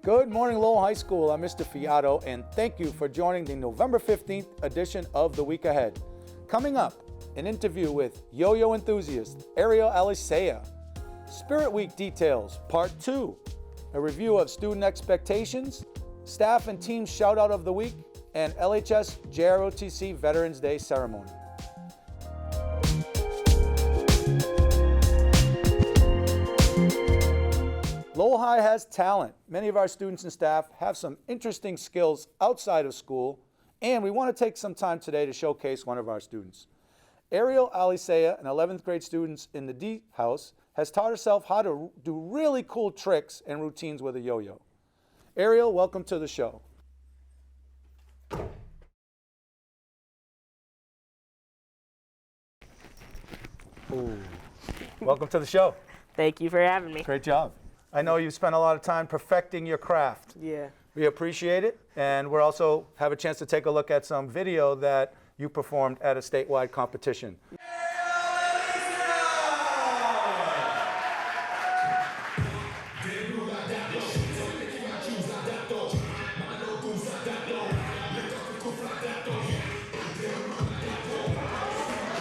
Good morning, Lowell High School. I'm Mr. Fiato, and thank you for joining the November 15th edition of The Week Ahead. Coming up, an interview with yo-yo enthusiast Ariel Alicea, Spirit Week details, part 2, a review of student expectations, staff and team shout-out of the week, and LHS JROTC Veterans Day ceremony. Lowell High has talent. Many of our students and staff have some interesting skills outside of school, and we want to take some time today to showcase one of our students. Ariel Alicea, an 11th grade student in the D house, has taught herself how to do really cool tricks and routines with a yo-yo. Ariel, welcome to the show. Ooh. Welcome to the show. Thank you for having me. Great job. I know you've spent a lot of time perfecting your craft. Yeah. We appreciate it, and we'll also have a chance to take a look at some video that you performed at a statewide competition.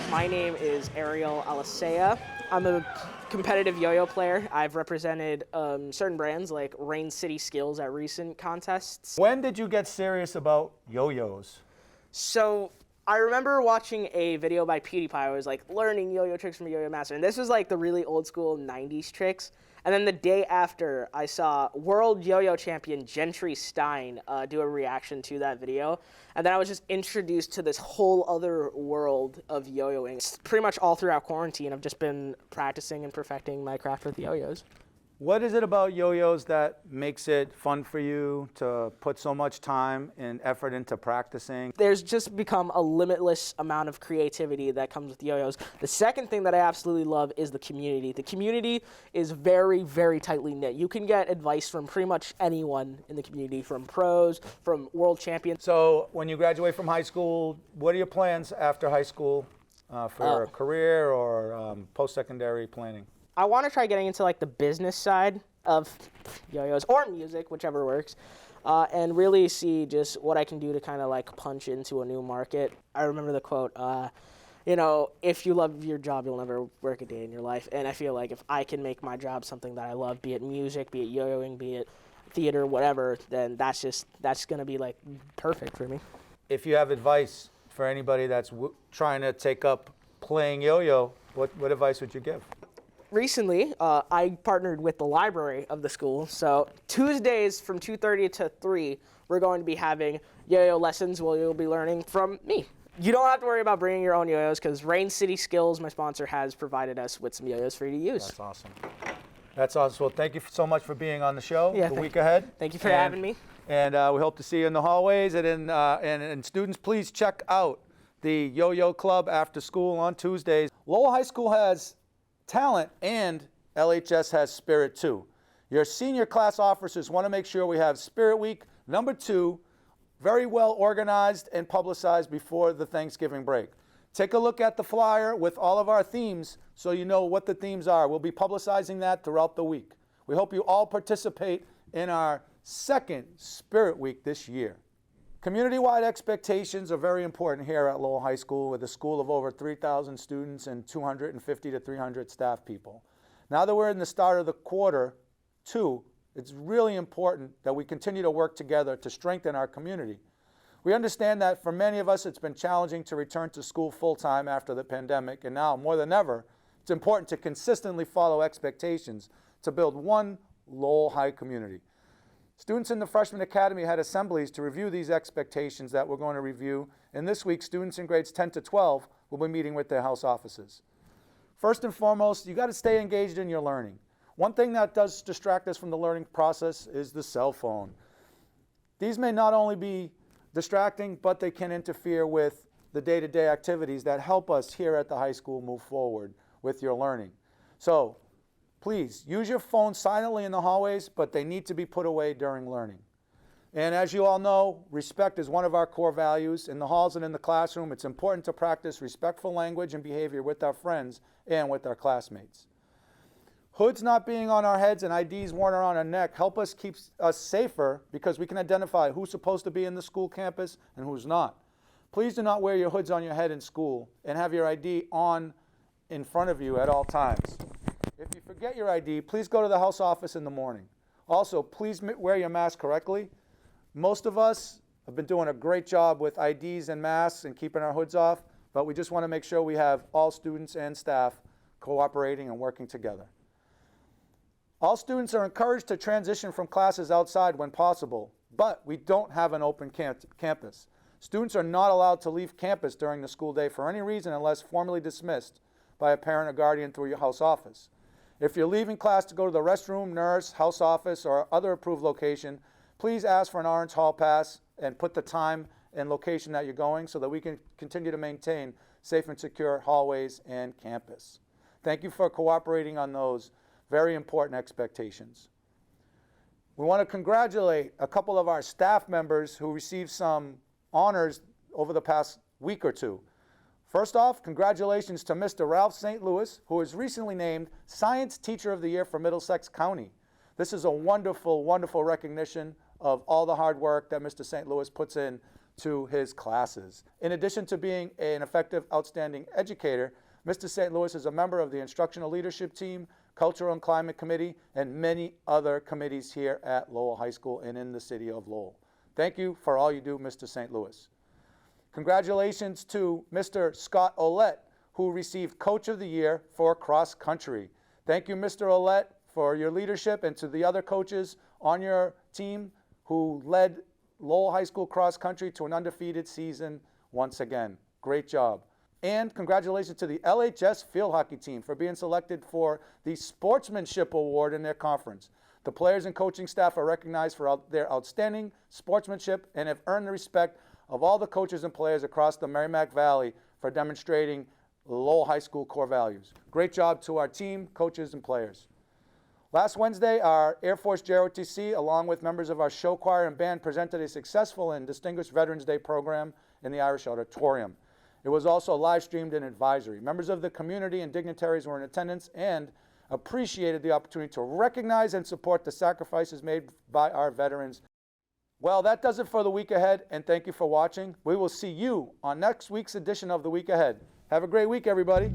My name is Ariel Alicea. I'm a competitive yo-yo player. I've represented certain brands like Rain City Skills at recent contests. When did you get serious about yo-yos? So I remember watching a video by PewDiePie. I was like learning yo-yo tricks from a yo-yo master. And this was like the really old school 90s tricks. And then the day after, I saw world yo-yo champion Gentry Stein do a reaction to that video. And then I was just introduced to this whole other world of yo-yoing. Pretty much all throughout quarantine, I've just been practicing and perfecting my craft with yo-yos. What is it about yo-yos that makes it fun for you to put so much time and effort into practicing? There's just become a limitless amount of creativity that comes with yo-yos. The second thing that I absolutely love is the community. The community is very, very tightly knit. You can get advice from pretty much anyone in the community, from pros, from world champions. So when you graduate from high school, what are your plans after high school for a career or post-secondary planning? I want to try getting into like the business side of yo-yos or music, whichever works, and really see just what I can do to kind of like punch into a new market. I remember the quote, you know, if you love your job, you'll never work a day in your life. And I feel like if I can make my job something that I love, be it music, be it yo-yoing, be it theater, whatever, then that's going to be like perfect for me. If you have advice for anybody that's trying to take up playing yo-yo, what advice would you give? Recently, I partnered with the library of the school, so Tuesdays from 2:30 to 3, we're going to be having yo-yo lessons where you'll be learning from me. You don't have to worry about bringing your own yo-yos because Rain City Skills, my sponsor, has provided us with some yo-yos for you to use. That's awesome. That's awesome. Well, thank you so much for being on the show. Yeah, the week ahead. Thank you for having me. And we hope to see you in the hallways. And students, please check out the Yo-Yo Club after school on Tuesdays. Lowell High School has talent, and LHS has spirit too. Your senior class officers want to make sure we have Spirit Week #2 very well organized and publicized before the Thanksgiving break. Take a look at the flyer with all of our themes so you know what the themes are. We'll be publicizing that throughout the week. We hope you all participate in our second Spirit Week this year. Community-wide expectations are very important here at Lowell High School, with a school of over 3,000 students and 250 to 300 staff people. Now that we're in the start of the quarter 2, it's really important that we continue to work together to strengthen our community. We understand that for many of us, it's been challenging to return to school full-time after the pandemic, and now more than ever, it's important to consistently follow expectations to build one Lowell High community. Students in the Freshman Academy had assemblies to review these expectations that we're going to review, and this week students in grades 10 to 12 will be meeting with their house offices. First and foremost, you got to stay engaged in your learning. One thing that does distract us from the learning process is the cell phone. These may not only be distracting, but they can interfere with the day-to-day activities that help us here at the high school move forward with your learning. So, please, use your phone silently in the hallways, but they need to be put away during learning. And as you all know, respect is one of our core values. In the halls and in the classroom, it's important to practice respectful language and behavior with our friends and with our classmates. Hoods not being on our heads and IDs worn around our neck help us keep us safer because we can identify who's supposed to be in the school campus and who's not. Please do not wear your hoods on your head in school and have your ID on in front of you at all times. If you forget your ID, please go to the house office in the morning. Also, please wear your mask correctly. Most of us have been doing a great job with IDs and masks and keeping our hoods off, but we just want to make sure we have all students and staff cooperating and working together. All students are encouraged to transition from classes outside when possible, but we don't have an open campus. Students are not allowed to leave campus during the school day for any reason unless formally dismissed by a parent or guardian through your house office. If you're leaving class to go to the restroom, nurse, house office, or other approved location, please ask for an orange hall pass and put the time and location that you're going so that we can continue to maintain safe and secure hallways and campus. Thank you for cooperating on those very important expectations. We want to congratulate a couple of our staff members who received some honors over the past week or two. First off, congratulations to Mr. Ralph St. Louis, who was recently named Science Teacher of the Year for Middlesex County. This is a wonderful, wonderful recognition of all the hard work that Mr. St. Louis puts in to his classes. In addition to being an effective, outstanding educator, Mr. St. Louis is a member of the Instructional Leadership Team, Cultural and Climate Committee, and many other committees here at Lowell High School and in the city of Lowell. Thank you for all you do, Mr. St. Louis. Congratulations to Mr. Scott Olette, who received Coach of the Year for cross country. Thank you, Mr. Olette, for your leadership, and to the other coaches on your team who led Lowell High School cross country to an undefeated season once again. Great job. And congratulations to the LHS field hockey team for being selected for the Sportsmanship Award in their conference. The players and coaching staff are recognized for their outstanding sportsmanship and have earned the respect of all the coaches and players across the Merrimack Valley for demonstrating Lowell High School core values. Great job to our team, coaches, and players. Last Wednesday, our Air Force JROTC, along with members of our show choir and band, presented a successful and distinguished Veterans Day program in the Irish Auditorium. It was also live streamed in advisory. Members of the community and dignitaries were in attendance and appreciated the opportunity to recognize and support the sacrifices made by our veterans. Well, that does it for the week ahead, and thank you for watching. We will see you on next week's edition of The Week Ahead. Have a great week, everybody.